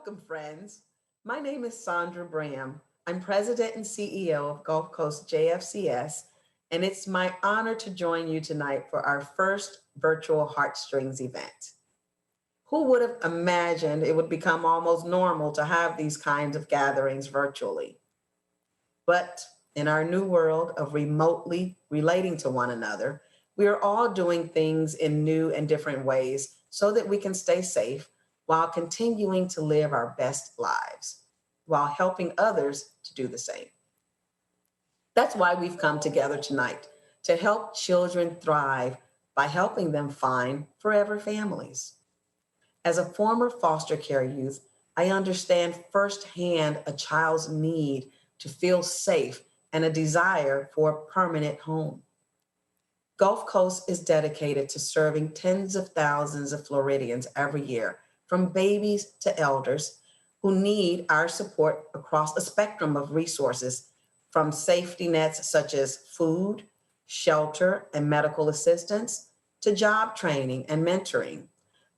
Welcome, friends. My name is Sandra Bram. I'm President and CEO of Gulf Coast JFCS, and it's my honor to join you tonight for our first virtual Heartstrings event. Who would have imagined it would become almost normal to have these kinds of gatherings virtually? But in our new world of remotely relating to one another, we are all doing things in new and different ways so that we can stay safe while continuing to live our best lives, while helping others to do the same. That's why we've come together tonight to help children thrive by helping them find forever families. As a former foster care youth, I understand firsthand a child's need to feel safe and a desire for a permanent home. Gulf Coast is dedicated to serving tens of thousands of Floridians every year, from babies to elders, who need our support across a spectrum of resources, from safety nets such as food, shelter, and medical assistance, to job training and mentoring.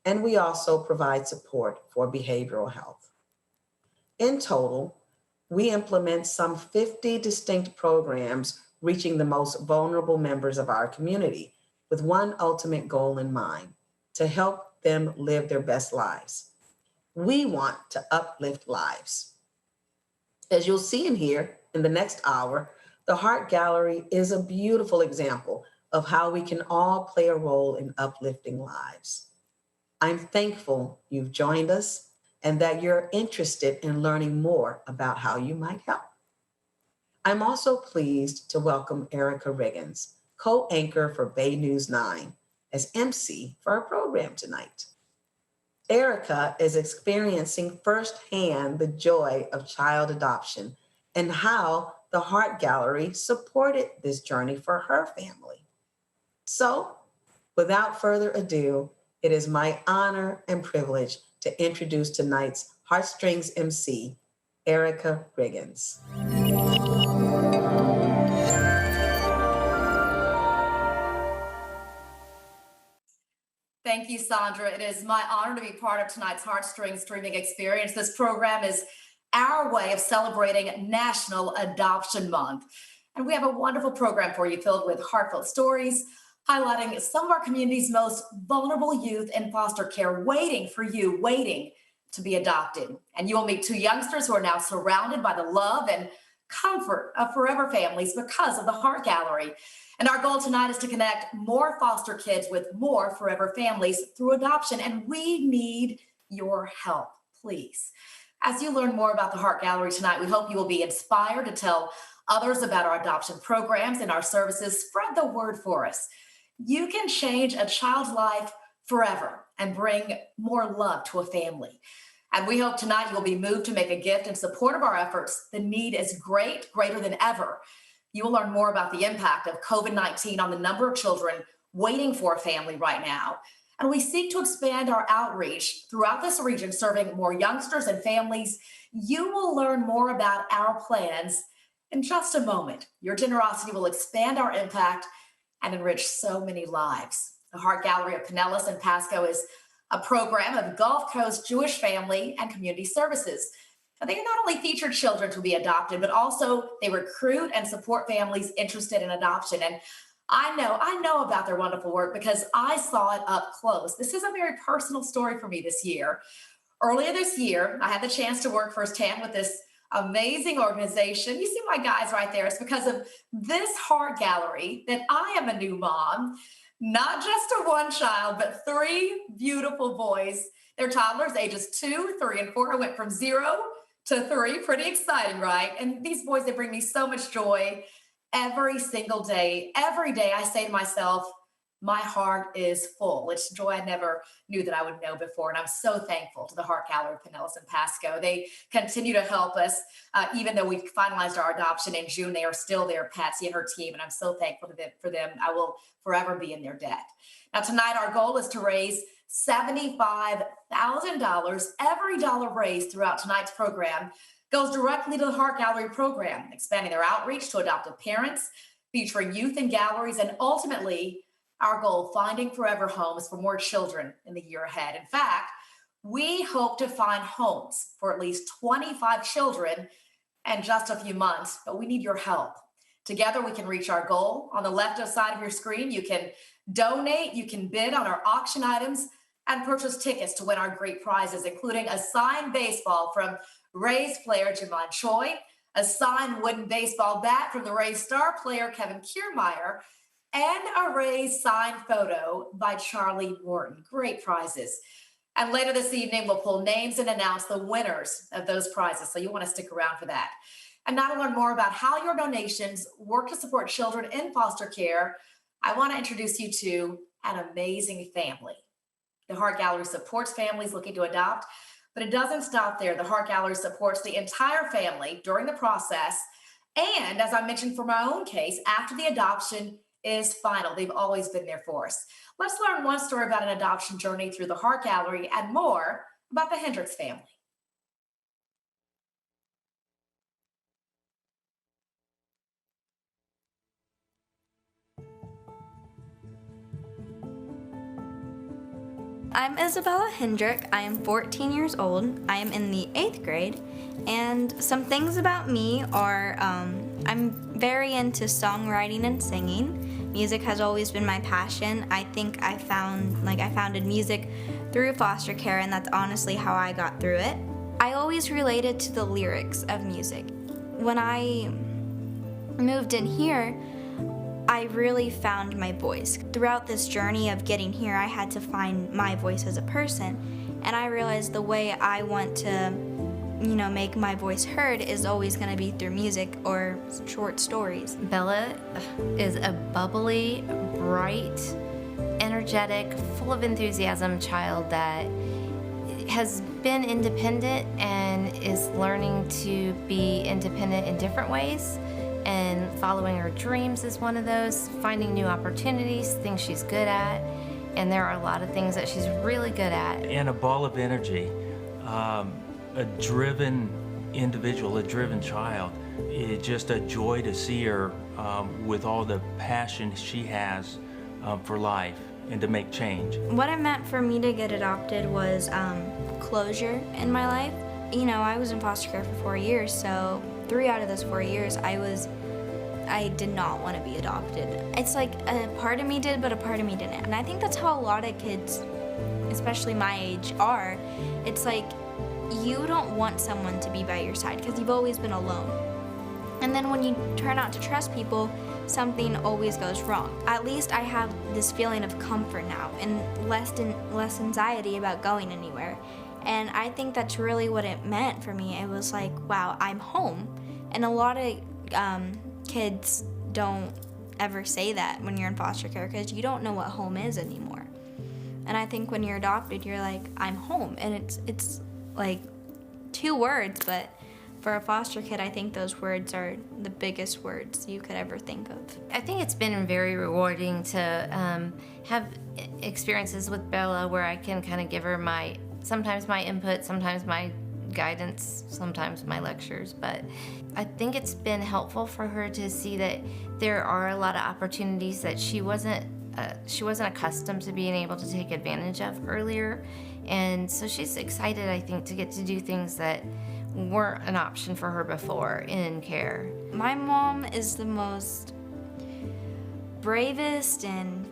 And we also provide support for behavioral health. In total, we implement some 50 distinct programs reaching the most vulnerable members of our community with one ultimate goal in mind: to help them live their best lives. We want to uplift lives. As you'll see and hear in the next hour, the Heart Gallery is a beautiful example of how we can all play a role in uplifting lives. I'm thankful you've joined us and that you're interested in learning more about how you might help. I'm also pleased to welcome Erica Riggins, co-anchor for Bay News 9, as MC for our program tonight. Erica is experiencing firsthand the joy of child adoption and how the Heart Gallery supported this journey for her family. So, without further ado, it is my honor and privilege to introduce tonight's Heartstrings MC, Erica Riggins. Thank you, Sandra. It is my honor to be part of tonight's Heartstrings streaming experience. This program is our way of celebrating National Adoption Month. And we have a wonderful program for you filled with heartfelt stories, highlighting some of our community's most vulnerable youth in foster care, waiting for you, waiting to be adopted. And you will meet two youngsters who are now surrounded by the love and comfort of forever families because of the Heart Gallery. And our goal tonight is to connect more foster kids with more forever families through adoption. And we need your help, please. As you learn more about the Heart Gallery tonight, we hope you will be inspired to tell others about our adoption programs and our services. Spread the word for us. You can change a child's life forever and bring more love to a family. And we hope tonight you'll be moved to make a gift in support of our efforts. The need is great, greater than ever. You will learn more about the impact of COVID-19 on the number of children waiting for a family right now. And we seek to expand our outreach throughout this region, serving more youngsters and families. You will learn more about our plans in just a moment. Your generosity will expand our impact and enrich so many lives. The Heart Gallery of Pinellas and Pasco is a program of Gulf Coast Jewish Family and Community Services. They not only feature children to be adopted, but also they recruit and support families interested in adoption. And I know about their wonderful work because I saw it up close. This is a very personal story for me this year. Earlier this year, I had the chance to work firsthand with this amazing organization. You see my guys right there. It's because of this Heart Gallery that I am a new mom, not just to one child, but three beautiful boys. They're toddlers, ages 2, 3, and 4. I went from 0 to 3. Pretty exciting, right? And these boys, they bring me so much joy every single day. Every day I say to myself, my heart is full. It's joy I never knew that I would know before. And I'm so thankful to the Heart Gallery, Pinellas and Pasco. They continue to help us. Even though we finalized our adoption in June, they are still there, Patsy and her team. And I'm so thankful for them. I will forever be in their debt. Now, tonight, our goal is to raise $75,000. Every dollar raised throughout tonight's program goes directly to the Heart Gallery program, expanding their outreach to adoptive parents, featuring youth in galleries, and ultimately, our goal, finding forever homes for more children in the year ahead. In fact, We hope to find homes for at least 25 children in just a few months, but we need your help. Together, we can reach our goal. On the left side of your screen, you can donate, you can bid on our auction items, and purchase tickets to win our great prizes, including a signed baseball from Rays player Jamon Choi, a signed wooden baseball bat from the Rays star player Kevin Kiermaier, and a Rays signed photo by Charlie Wharton. Great prizes. And later this evening, we'll pull names and announce the winners of those prizes. So you want to stick around for that. And now to learn more about how your donations work to support children in foster care, I want to introduce you to an amazing family. The Heart Gallery supports families looking to adopt, but it doesn't stop there. The Heart Gallery supports the entire family during the process. And as I mentioned for my own case, after the adoption is final, they've always been there for us. Let's learn one story about an adoption journey through the Heart Gallery and more about the Hendricks family. I'm Isabella Hendrick. I am 14 years old. I am in the 8th grade. And some things about me are I'm very into songwriting and singing. Music has always been my passion. I think I founded music through foster care, and that's honestly how I got through it. I always related to the lyrics of music. When I moved in here, I really found my voice. Throughout this journey of getting here, I had to find my voice as a person, and I realized the way I want to, make my voice heard is always going to be through music or short stories. Bella is a bubbly, bright, energetic, full of enthusiasm child that has been independent and is learning to be independent in different ways. And following her dreams is one of those, finding new opportunities, things she's good at, and there are a lot of things that she's really good at. And a ball of energy, a driven individual, a driven child. It's just a joy to see her with all the passion she has for life and to make change. What it meant for me to get adopted was closure in my life. I was in foster care for 4 years, so 3 out of those 4 years I did not want to be adopted. It's like a part of me did, but a part of me didn't. And I think that's how a lot of kids, especially my age, are. It's like you don't want someone to be by your side because you've always been alone. And then when you turn out to trust people, something always goes wrong. At least I have this feeling of comfort now and less anxiety about going anywhere. And I think that's really what it meant for me. It was like, wow, I'm home. And a lot of kids don't ever say that when you're in foster care because you don't know what home is anymore. And I think when you're adopted, you're like, I'm home. And it's like 2 words, but for a foster kid, I think those words are the biggest words you could ever think of. I think it's been very rewarding to have experiences with Bella where I can kind of give her sometimes my input, sometimes my guidance, sometimes my lectures, but I think it's been helpful for her to see that there are a lot of opportunities that she wasn't accustomed to being able to take advantage of earlier, and so she's excited, I think, to get to do things that weren't an option for her before in care. My mom is the most bravest and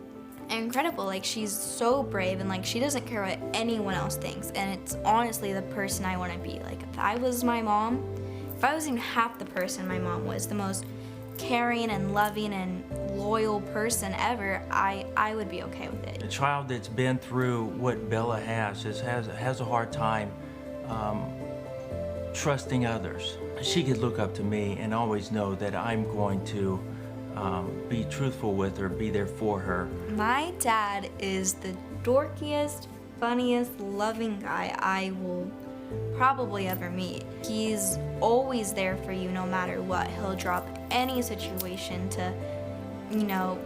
incredible. Like, she's so brave, and like she doesn't care what anyone else thinks, and it's honestly the person I want to be. Like, if I was my mom, if I was even half the person my mom was, the most caring and loving and loyal person ever, I would be okay with it. A child that's been through what Bella has a hard time trusting others. She could look up to me and always know that I'm going to be truthful with her, be there for her. My dad is the dorkiest, funniest, loving guy I will probably ever meet. He's always there for you no matter what. He'll drop any situation to,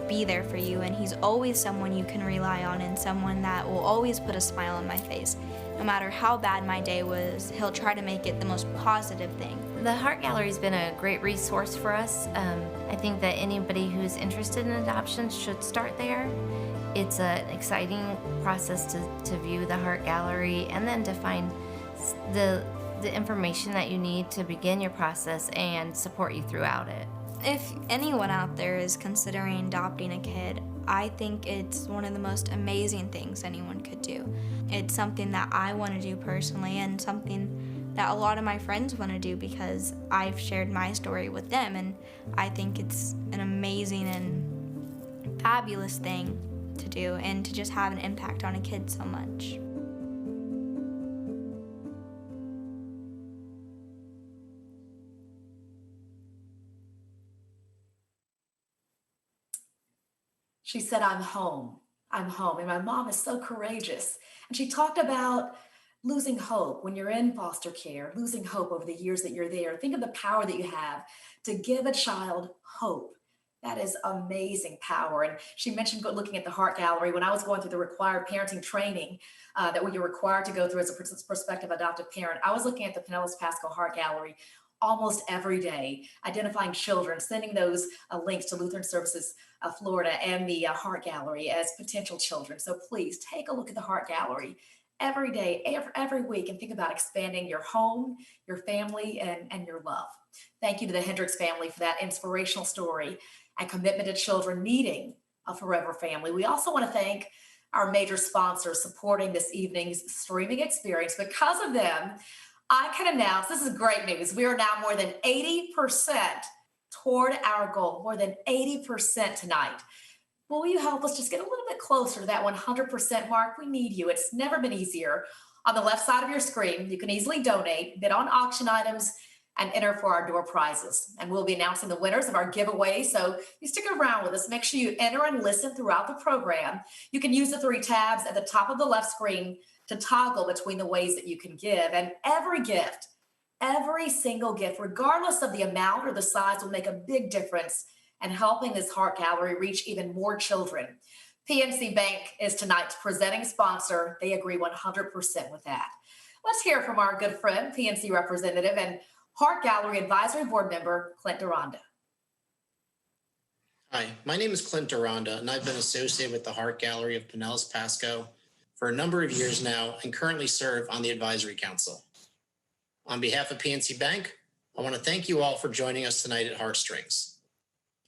be there for you, and he's always someone you can rely on and someone that will always put a smile on my face. No matter how bad my day was, he'll try to make it the most positive thing. The Heart Gallery's been a great resource for us. I think that anybody who's interested in adoption should start there. It's an exciting process to view the Heart Gallery and then to find the information that you need to begin your process and support you throughout it. If anyone out there is considering adopting a kid, I think it's one of the most amazing things anyone could do. It's something that I want to do personally and something that a lot of my friends want to do because I've shared my story with them, and I think it's an amazing and fabulous thing to do and to just have an impact on a kid so much. She said, I'm home. I'm home. And my mom is so courageous. And she talked about losing hope when you're in foster care, losing hope over the years that you're there. Think of the power that you have to give a child hope. That is amazing power. And she mentioned looking at the Heart Gallery. When I was going through the required parenting training that you're required to go through as a prospective adoptive parent, I was looking at the Pinellas Pasco Heart Gallery almost every day, identifying children, sending those links to Lutheran Services Florida and the Heart Gallery as potential children. So please take a look at the Heart Gallery every day, every week, and think about expanding your home, your family, and your love. Thank you to the Hendricks family for that inspirational story and commitment to children needing a forever family. We also want to thank our major sponsors supporting this evening's streaming experience. Because of them, I can announce, this is great news, we are now more than 80% toward our goal, more than 80% tonight. Will you help us just get a little bit closer to that 100% mark? We need you. It's never been easier. On the left side of your screen, you can easily donate, bid on auction items, and enter for our door prizes. And we'll be announcing the winners of our giveaway. So you stick around with us. Make sure you enter and listen throughout the program. You can use the 3 tabs at the top of the left screen to toggle between the ways that you can give. And every gift, every single gift, regardless of the amount or the size, will make a big difference in helping this Heart Gallery reach even more children. PNC Bank is tonight's presenting sponsor. They agree 100% with that. Let's hear from our good friend, PNC representative and Heart Gallery Advisory Board member, Clint Duranda. Hi, my name is Clint Duranda, and I've been associated with the Heart Gallery of Pinellas Pasco for a number of years now and currently serve on the Advisory Council. On behalf of PNC Bank, I want to thank you all for joining us tonight at Heartstrings.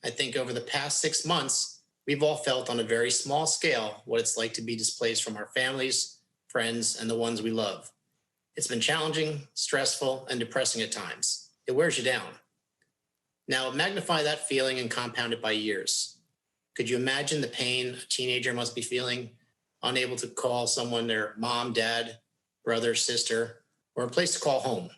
I think over the past 6 months, we've all felt on a very small scale what it's like to be displaced from our families, friends, and the ones we love. It's been challenging, stressful, and depressing at times. It wears you down. Now, magnify that feeling and compound it by years. Could you imagine the pain a teenager must be feeling, unable to call someone their mom, dad, brother, sister, or a place to call home?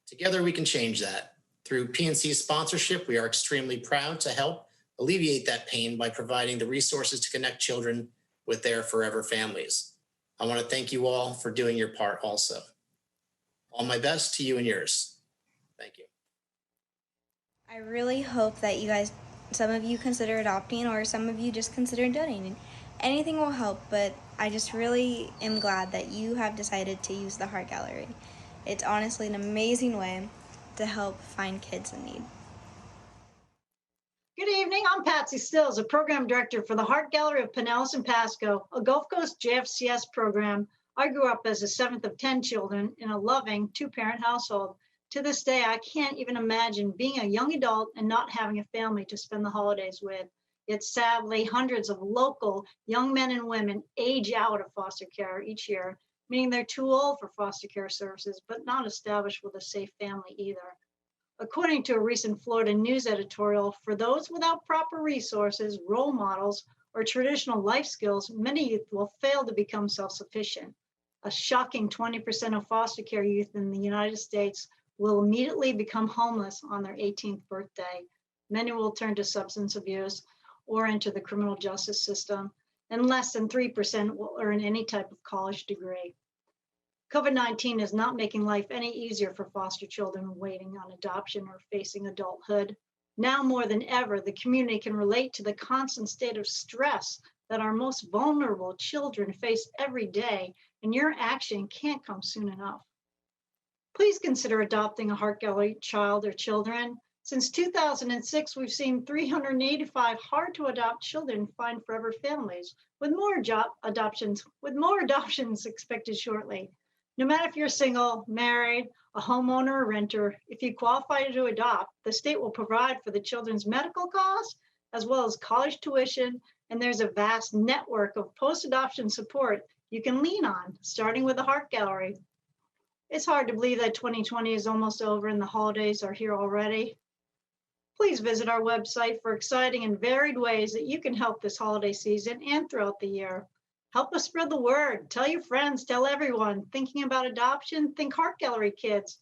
Together, we can change that. Through PNC's sponsorship, we are extremely proud to help alleviate that pain by providing the resources to connect children with their forever families. I want to thank you all for doing your part also. All my best to you and yours. Thank you. I really hope that you guys, some of you consider adopting or some of you just consider donating. Anything will help, but I just really am glad that you have decided to use the Heart Gallery. It's honestly an amazing way to help find kids in need. Good evening, I'm Patsy Stills, a program director for the Heart Gallery of Pinellas and Pasco, a Gulf Coast JFCS program. I grew up as the 7th of 10 children in a loving 2-parent household. To this day, I can't even imagine being a young adult and not having a family to spend the holidays with. Yet sadly, hundreds of local young men and women age out of foster care each year, meaning they're too old for foster care services, but not established with a safe family either. According to a recent Florida news editorial, for those without proper resources, role models, or traditional life skills, many youth will fail to become self-sufficient. A shocking 20% of foster care youth in the United States will immediately become homeless on their 18th birthday. Many will turn to substance abuse or enter the criminal justice system, and less than 3% will earn any type of college degree. COVID-19 is not making life any easier for foster children waiting on adoption or facing adulthood. Now more than ever, the community can relate to the constant state of stress that our most vulnerable children face every day, and your action can't come soon enough. Please consider adopting a Heart Gallery child or children. Since 2006, we've seen 385 hard to adopt children find forever families, with more adoptions expected shortly. No matter if you're single, married, a homeowner, or renter, if you qualify to adopt, the state will provide for the children's medical costs as well as college tuition, and there's a vast network of post-adoption support you can lean on, starting with the Heart Gallery. It's hard to believe that 2020 is almost over and the holidays are here already. Please visit our website for exciting and varied ways that you can help this holiday season and throughout the year. Help us spread the word. Tell your friends, tell everyone. Thinking about adoption, think Heart Gallery Kids.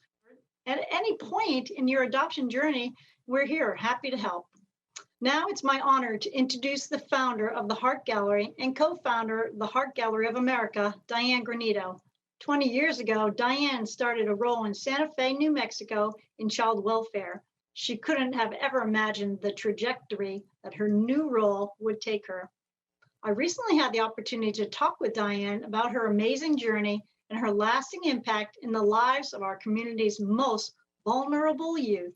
At any point in your adoption journey, we're here, happy to help. Now it's my honor to introduce the founder of the Heart Gallery and co-founder of the Heart Gallery of America, Diane Granito. 20 years ago, Diane started a role in Santa Fe, New Mexico in child welfare. She couldn't have ever imagined the trajectory that her new role would take her. I recently had the opportunity to talk with Diane about her amazing journey and her lasting impact in the lives of our community's most vulnerable youth.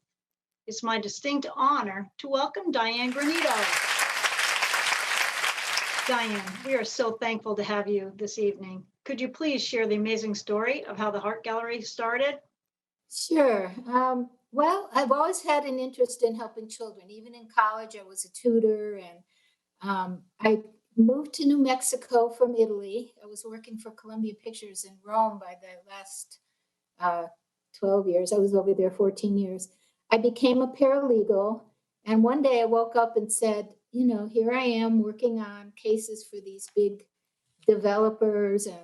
It's my distinct honor to welcome Diane Granito. Diane, we are so thankful to have you this evening. Could you please share the amazing story of how the Heart Gallery started? Sure. Well, I've always had an interest in helping children. Even in college, I was a tutor, and I moved to New Mexico from Italy. I was working for Columbia Pictures in Rome by the last 12 years. I was over there 14 years. I became a paralegal, and one day I woke up and said, you know, here I am working on cases for these big developers, and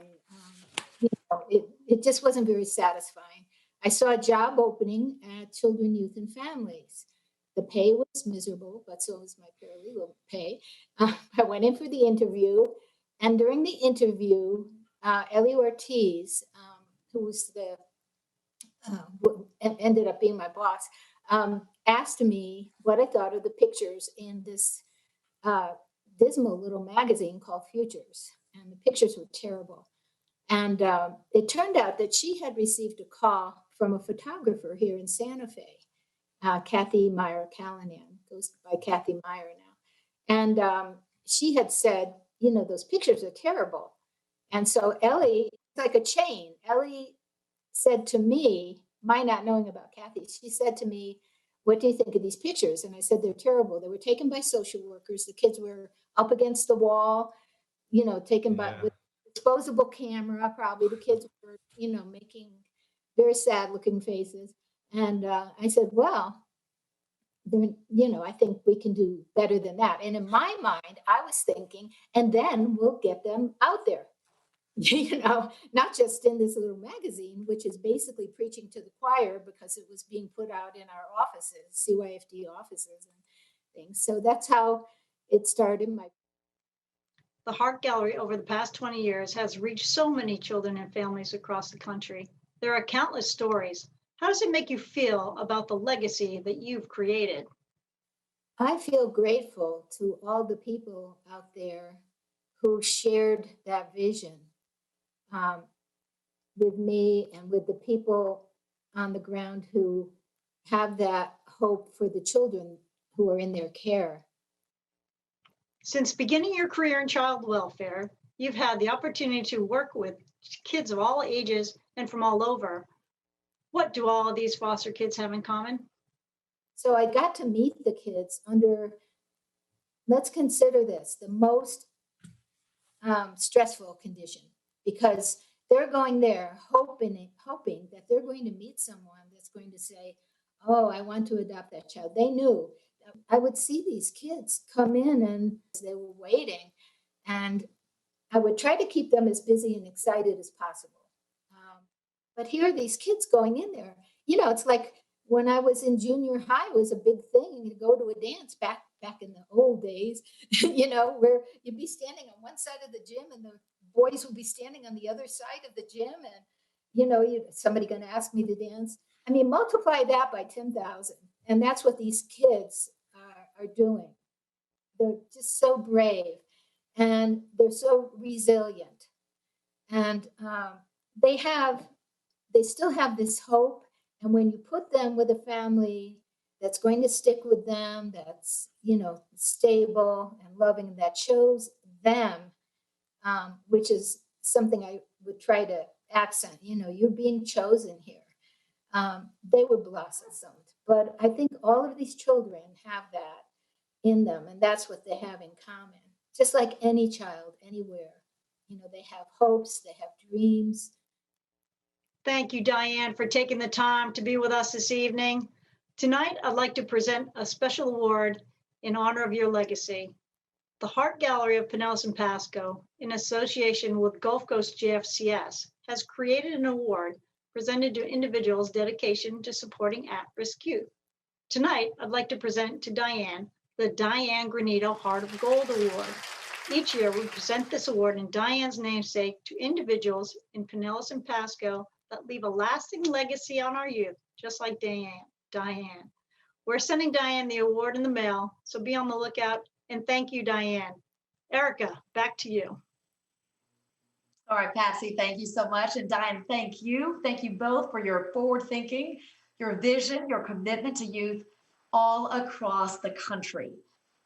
it just wasn't very satisfying. I saw a job opening at Children, Youth, and Families. The pay was miserable, but so was my paralegal pay. I went in for the interview, and during the interview, Ellie Ortiz, who was ended up being my boss, asked me what I thought of the pictures in this dismal little magazine called Futures, and the pictures were terrible. And it turned out that she had received a call from a photographer here in Santa Fe, Kathy Meyer Callanan, goes by Kathy Meyer now. And she had said, you know, those pictures are terrible. And so Ellie, it's like a chain. Ellie said to me, my not knowing about Kathy, she said to me, what do you think of these pictures? And I said, they're terrible. They were taken by social workers. The kids were up against the wall, you know, taken by with disposable camera. Probably the kids were, you know, making very sad looking faces. And I said, well, then, you know, I think we can do better than that. And in my mind, I was thinking, and then we'll get them out there, you know, not just in this little magazine, which is basically preaching to the choir because it was being put out in our offices, CYFD offices and things. So that's how it started. The Heart Gallery over the past 20 years has reached so many children and families across the country. There are countless stories. How does it make you feel about the legacy that you've created? I feel grateful to all the people out there who shared that vision with me and with the people on the ground who have that hope for the children who are in their care. Since beginning your career in child welfare, you've had the opportunity to work with kids of all ages and from all over. What do all of these foster kids have in common? So I got to meet the kids under, let's consider this, the most stressful condition, because they're going there hoping that they're going to meet someone that's going to say, oh, I want to adopt that child. They knew. I would see these kids come in and they were waiting, and I would try to keep them as busy and excited as possible. But here are these kids going in there. You know, it's like when I was in junior high, it was a big thing to go to a dance back in the old days, you know, where you'd be standing on one side of the gym and the boys would be standing on the other side of the gym. And, you know, somebody going to ask me to dance. I mean, multiply that by 10,000. And that's what these kids are doing. They're just so brave and they're so resilient. And they still have this hope. And when you put them with a family that's going to stick with them, that's, stable and loving, that shows them, which is something I would try to accent, you're being chosen here. They would blossom. But I think all of these children have that in them, and that's what they have in common. Just like any child, anywhere, they have hopes, they have dreams. Thank you, Diane, for taking the time to be with us this evening. Tonight, I'd like to present a special award in honor of your legacy. The Heart Gallery of Pinellas and Pasco, in association with Gulf Coast JFCS, has created an award presented to individuals' dedication to supporting at-risk youth. Tonight, I'd like to present to Diane the Diane Granito Heart of Gold Award. Each year, we present this award in Diane's namesake to individuals in Pinellas and Pasco that leave a lasting legacy on our youth, just like Diane. We're sending Diane the award in the mail, so be on the lookout, and thank you, Diane. Erica, back to you. All right, Patsy, thank you so much. And Diane, thank you. Thank you both for your forward thinking, your vision, your commitment to youth all across the country,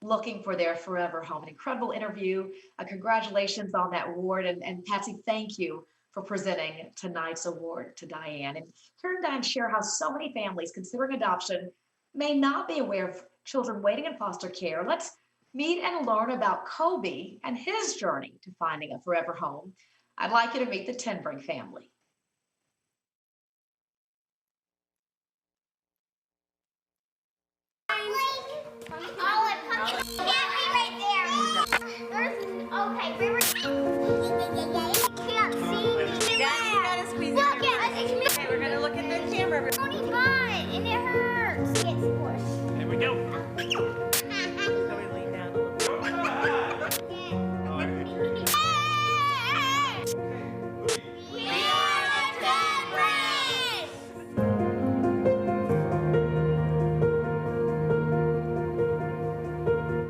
looking for their forever home. An incredible interview. Congratulations on that award. And Patsy, thank you for presenting tonight's award to Diane. And hearing Diane share how so many families considering adoption may not be aware of children waiting in foster care. Let's meet and learn about Kobe and his journey to finding a forever home. I'd like you to meet the Tenbrink family. We're gonna look at the camera. Only fine, and it hurts. It gets worse. There we go. So we lean down a little bit. We are the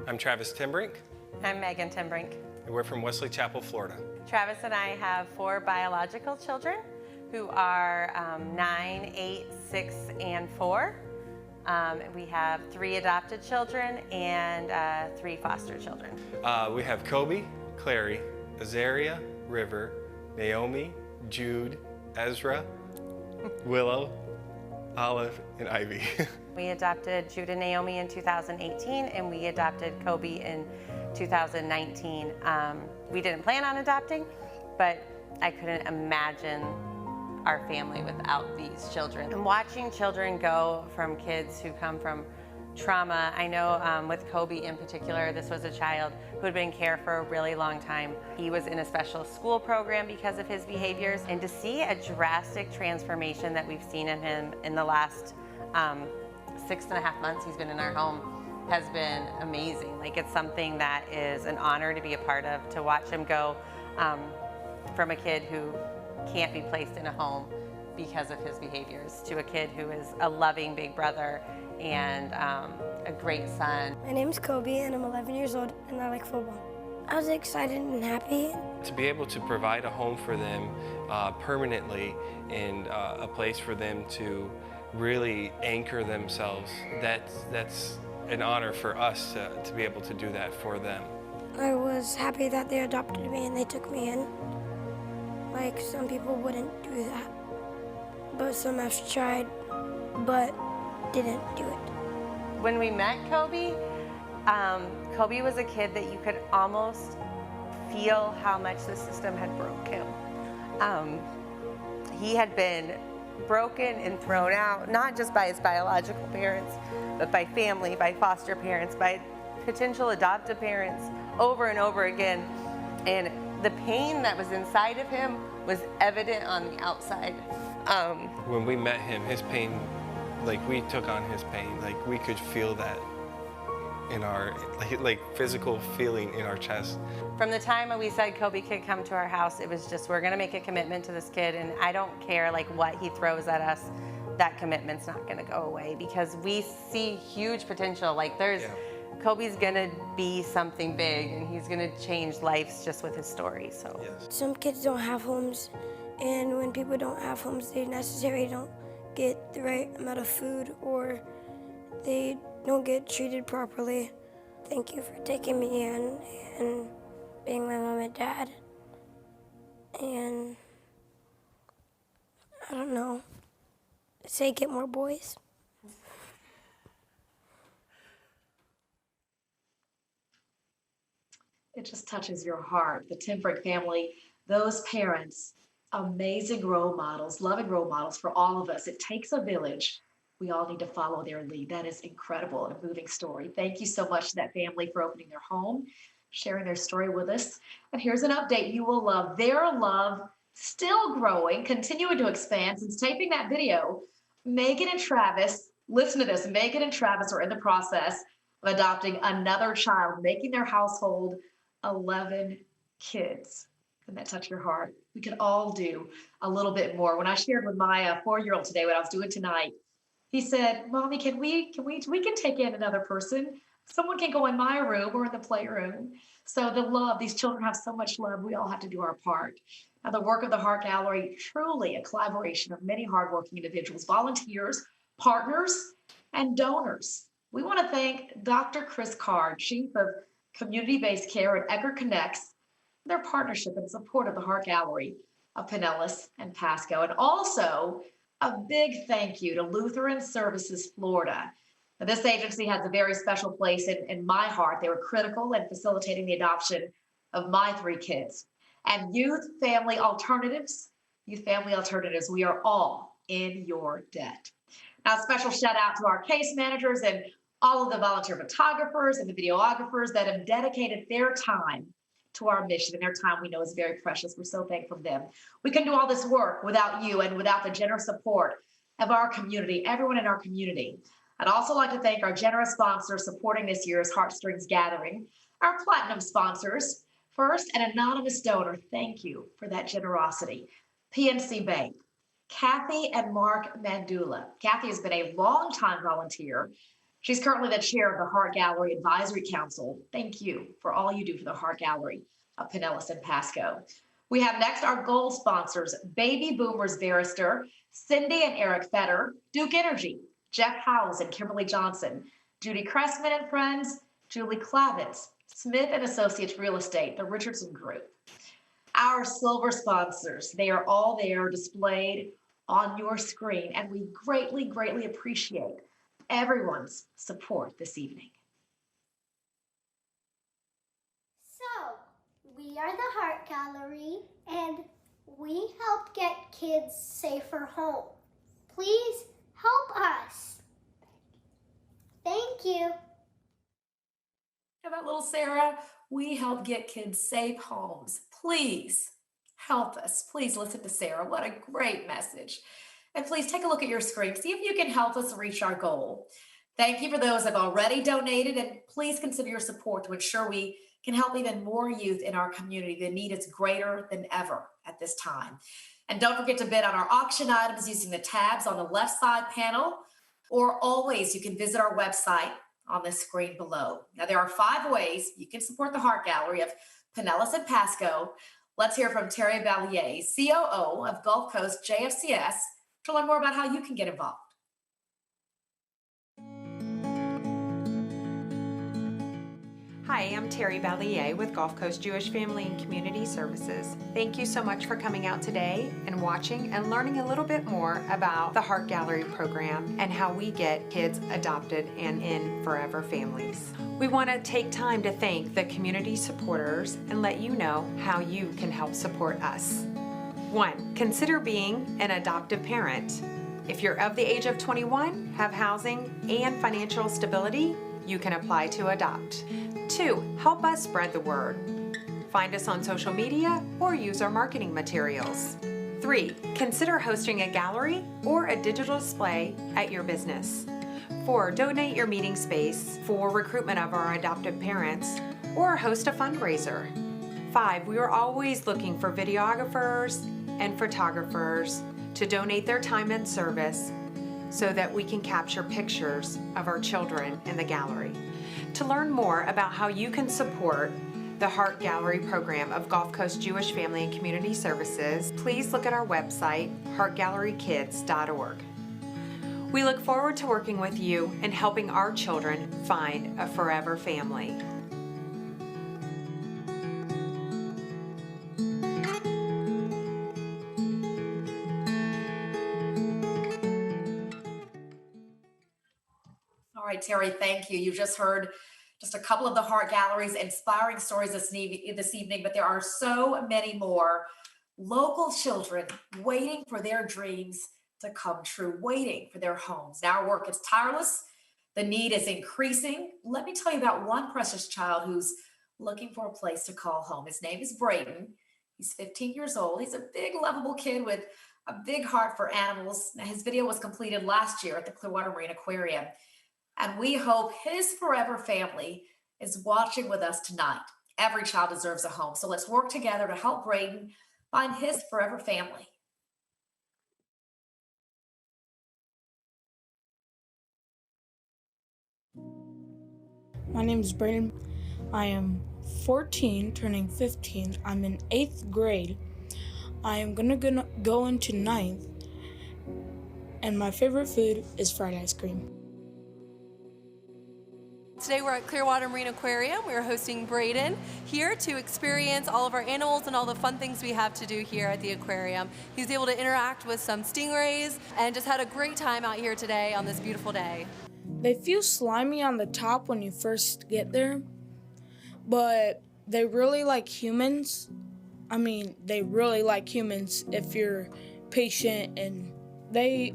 I'm Travis Tenbrink, I'm Megan Tenbrink. and we're from Wesley Chapel, Florida. Travis and I have 4 biological children who are 9, 8, 6, and 4. We have 3 adopted children and 3 foster children. We have Kobe, Clary, Azaria, River, Naomi, Jude, Ezra, Willow, Olive, and Ivy. We adopted Jude and Naomi in 2018, and we adopted Kobe in 2019. We didn't plan on adopting, but I couldn't imagine our family without these children. And watching children go from kids who come from trauma, I know with Kobe in particular, this was a child who had been in care for a really long time. He was in a special school program because of his behaviors, and to see a drastic transformation that we've seen in him in the last 6.5 months he's been in our home has been amazing. Like, it's something that is an honor to be a part of, to watch him go from a kid who can't be placed in a home because of his behaviors to a kid who is a loving big brother and a great son. My name's Kobe and I'm 11 years old and I like football. I was excited and happy. To be able to provide a home for them permanently and a place for them to really anchor themselves, that's an honor for us to be able to do that for them. I was happy that they adopted me and they took me in. Like, some people wouldn't do that, but some have tried, but didn't do it. When we met Kobe, Kobe was a kid that you could almost feel how much the system had broke him. He had been broken and thrown out, not just by his biological parents, but by family, by foster parents, by potential adoptive parents, over and over again. And the pain that was inside of him was evident on the outside. When we met him, his pain, like, we took on his pain, like, we could feel that in our, like physical feeling in our chest. From the time we said Kobe could come to our house, it was just, we're gonna make a commitment to this kid, and I don't care like what he throws at us, that commitment's not gonna go away, because we see huge potential. Like, Kobe's gonna be something big, and he's gonna change lives just with his story, so. Yes. Some kids don't have homes, and when people don't have homes, they necessarily don't get the right amount of food or they don't get treated properly. Thank you for taking me in and being my mom and dad. And I don't know, say get more boys. It just touches your heart. The Timbrick family, those parents, amazing role models, loving role models for all of us. It takes a village. We all need to follow their lead. That is incredible and a moving story. Thank you so much to that family for opening their home, sharing their story with us. And here's an update you will love. Their love still growing, continuing to expand since taping that video. Megan and Travis, listen to this, Megan and Travis are in the process of adopting another child, making their household 11 kids. Can that touch your heart? We could all do a little bit more. When I shared with my 4-year-old today what I was doing tonight, he said, "Mommy, we can take in another person. Someone can go in my room or in the playroom." So the love, these children have so much love. We all have to do our part. Now, the work of the Heart Gallery, truly a collaboration of many hardworking individuals, volunteers, partners, and donors. We want to thank Dr. Chris Card, Chief of Community-Based Care at Ecker Connects, their partnership and support of the Heart Gallery of Pinellas and Pasco. And also a big thank you to Lutheran Services Florida. Now, this agency has a very special place in my heart. They were critical in facilitating the adoption of my 3 kids. And Youth Family Alternatives, we are all in your debt. Now, special shout out to our case managers and all of the volunteer photographers and the videographers that have dedicated their time to our mission, and their time we know is very precious. We're so thankful for them. We can do all this work without you and without the generous support of our community, everyone in our community. I'd also like to thank our generous sponsors supporting this year's Heartstrings Gathering, our platinum sponsors. First, an anonymous donor, thank you for that generosity. PNC Bank, Kathy and Mark Mandula. Kathy has been a longtime volunteer. She's currently the chair of the Heart Gallery Advisory Council. Thank you for all you do for the Heart Gallery of Pinellas and Pasco. We have next our gold sponsors, Baby Boomers Barrister, Cindy and Eric Fetter, Duke Energy, Jeff Howes and Kimberly Johnson, Judy Cressman and Friends, Julie Clavitz, Smith and Associates Real Estate, the Richardson Group. Our silver sponsors, they are all there displayed on your screen, and we greatly, greatly appreciate everyone's support this evening. So, we are the Heart Gallery, and we help get kids safer home. Please help us. Thank you. How about little Sarah? We help get kids safe homes. Please help us. Please listen to Sarah. What a great message. And please take a look at your screen. See if you can help us reach our goal. Thank you for those that have already donated, and please consider your support to ensure we can help even more youth in our community. The need is greater than ever at this time. And don't forget to bid on our auction items using the tabs on the left side panel, or always you can visit our website on the screen below. Now, there are 5 ways you can support the Heart Gallery of Pinellas and Pasco. Let's hear from Terry Vallier, COO of Gulf Coast JFCS, to learn more about how you can get involved. Hi, I'm Terry Vallier with Gulf Coast Jewish Family and Community Services. Thank you so much for coming out today and watching and learning a little bit more about the Heart Gallery program and how we get kids adopted and in forever families. We want to take time to thank the community supporters and let you know how you can help support us. 1. Consider being an adoptive parent. If you're of the age of 21, have housing and financial stability, you can apply to adopt. 2. Help us spread the word. Find us on social media or use our marketing materials. 3. Consider hosting a gallery or a digital display at your business. 4. Donate your meeting space for recruitment of our adoptive parents or host a fundraiser. 5. We are always looking for videographers and photographers to donate their time and service so that we can capture pictures of our children in the gallery. To learn more about how you can support the Heart Gallery program of Gulf Coast Jewish Family and Community Services, please look at our website, heartgallerykids.org. We look forward to working with you and helping our children find a forever family. All right, Terry, thank you. You just heard just a couple of the Heart Gallery's inspiring stories this evening, but there are so many more local children waiting for their dreams to come true, waiting for their homes. Now our work is tireless. The need is increasing. Let me tell you about one precious child who's looking for a place to call home. His name is Braden. He's 15 years old. He's a big, lovable kid with a big heart for animals. Now, his video was completed last year at the Clearwater Marine Aquarium. And we hope his forever family is watching with us tonight. Every child deserves a home. So let's work together to help Braden find his forever family. My name is Braden. I am 14, turning 15. I'm in 8th grade. I am gonna go into 9th. And my favorite food is fried ice cream. Today we're at Clearwater Marine Aquarium. We're hosting Braden here to experience all of our animals and all the fun things we have to do here at the aquarium. He's able to interact with some stingrays and just had a great time out here today on this beautiful day. They feel slimy on the top when you first get there, but they really like humans. They really like humans if you're patient, and they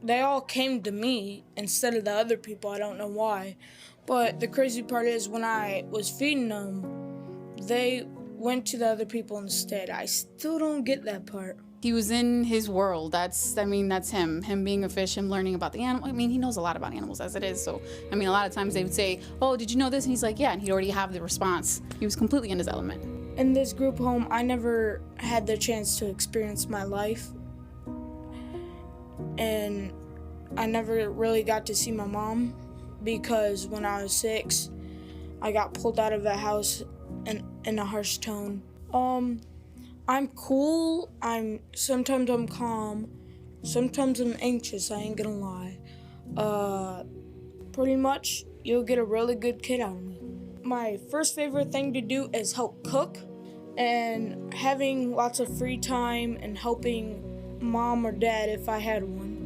all came to me instead of the other people. I don't know why. But the crazy part is when I was feeding them, they went to the other people instead. I still don't get that part. He was in his world. That's him. Him being a fish, him learning about the animal. He knows a lot about animals as it is. So, a lot of times they would say, "Oh, did you know this?" And he's like, "Yeah," and he'd already have the response. He was completely in his element. In this group home, I never had the chance to experience my life. And I never really got to see my mom because when I was 6, I got pulled out of the house in a harsh tone. I'm cool. Sometimes I'm calm. Sometimes I'm anxious, I ain't gonna lie. Pretty much, you'll get a really good kid out of me. My first favorite thing to do is help cook, and having lots of free time and helping mom or dad if I had one.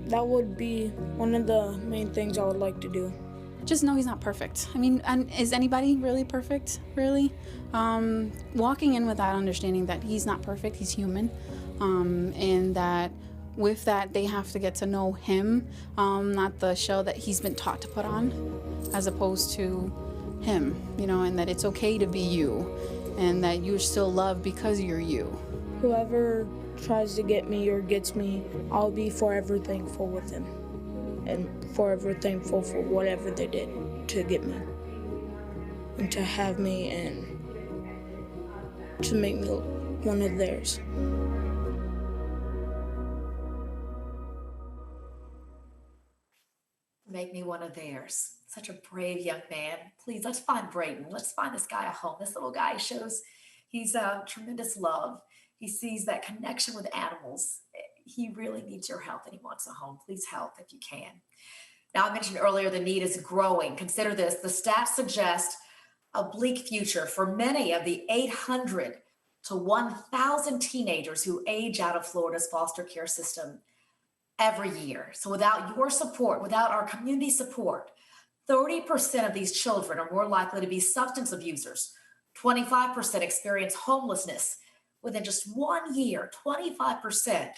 That would be one of the main things I would like to do. Just know he's not perfect. And is anybody really perfect, really? Walking in with that understanding that he's not perfect, he's human, and that with that they have to get to know him, not the shell that he's been taught to put on, as opposed to him, and that it's okay to be you, and that you're still loved because you're you. Whoever tries to get me or gets me, I'll be forever thankful with them. And forever thankful for whatever they did to get me. And to have me and to make me one of theirs. Make me one of theirs. Such a brave young man. Please, let's find Braden. Let's find this guy a home. This little guy shows he's tremendous love. He sees that connection with animals. He really needs your help and he wants a home. Please help if you can. Now, I mentioned earlier the need is growing. Consider this. The stats suggest a bleak future for many of the 800 to 1,000 teenagers who age out of Florida's foster care system every year. So without your support, without our community support, 30% of these children are more likely to be substance abusers. 25% experience homelessness within just 1 year. 25%.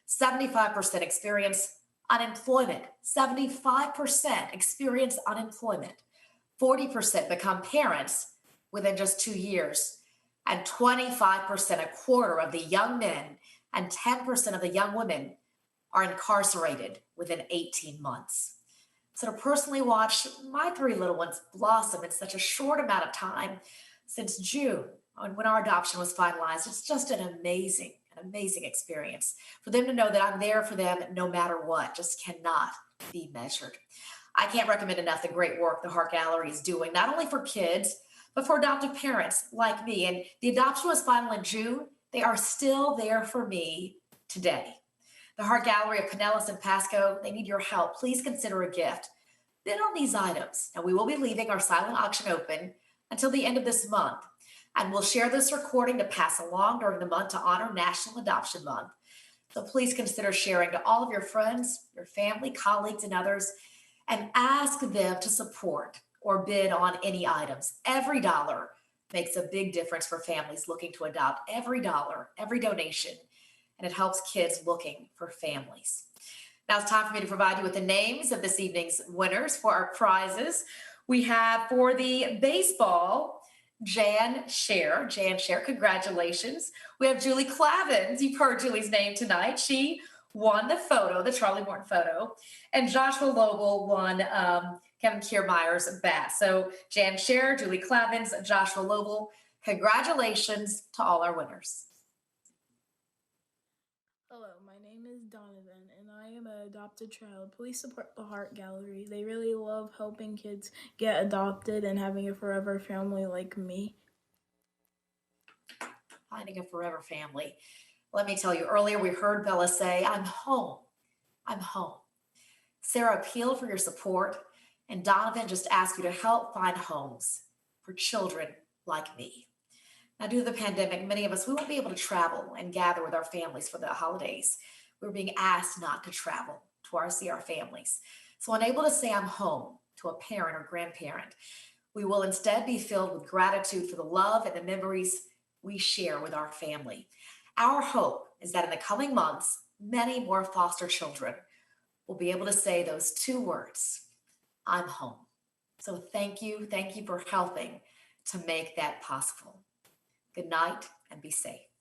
75% experience unemployment. 75% experience unemployment. 40% become parents within just 2 years. And 25%, a quarter of the young men and 10% of the young women are incarcerated within 18 months. So to personally watch my 3 little ones blossom in such a short amount of time since June, when our adoption was finalized, it's just an amazing experience. For them to know that I'm there for them no matter what just cannot be measured. I can't recommend enough the great work the Heart Gallery is doing, not only for kids, but for adoptive parents like me. And the adoption was final in June. They are still there for me today. The Heart Gallery of Pinellas and Pasco, they need your help. Please consider a gift. Bid on these items. Now, we will be leaving our silent auction open until the end of this month. And we'll share this recording to pass along during the month to honor National Adoption Month. So please consider sharing to all of your friends, your family, colleagues, and others, and ask them to support or bid on any items. Every dollar makes a big difference for families looking to adopt. Every dollar, every donation, and it helps kids looking for families. Now it's time for me to provide you with the names of this evening's winners for our prizes. We have for the baseball, Jan Scher. Jan Scher, congratulations. We have Julie Clavins. You've heard Julie's name tonight. She won the photo, the Charlie Morton photo. And Joshua Lobel won Kevin Kiermeier's bat. So Jan Scher, Julie Clavins, Joshua Lobel, congratulations to all our winners. Hello, my name is Donovan, and I am an adopted child. Please support the Heart Gallery. They really love helping kids get adopted and having a forever family like me. Finding a forever family. Let me tell you, earlier we heard Bella say, I'm home. I'm home. Sarah appealed for your support, and Donovan just asked you to help find homes for children like me. Now, due to the pandemic, many of us, we won't be able to travel and gather with our families for the holidays. We're being asked not to travel to see our families. So unable to say I'm home to a parent or grandparent, we will instead be filled with gratitude for the love and the memories we share with our family. Our hope is that in the coming months, many more foster children will be able to say those two words, I'm home. So thank you for helping to make that possible. Good night and be safe.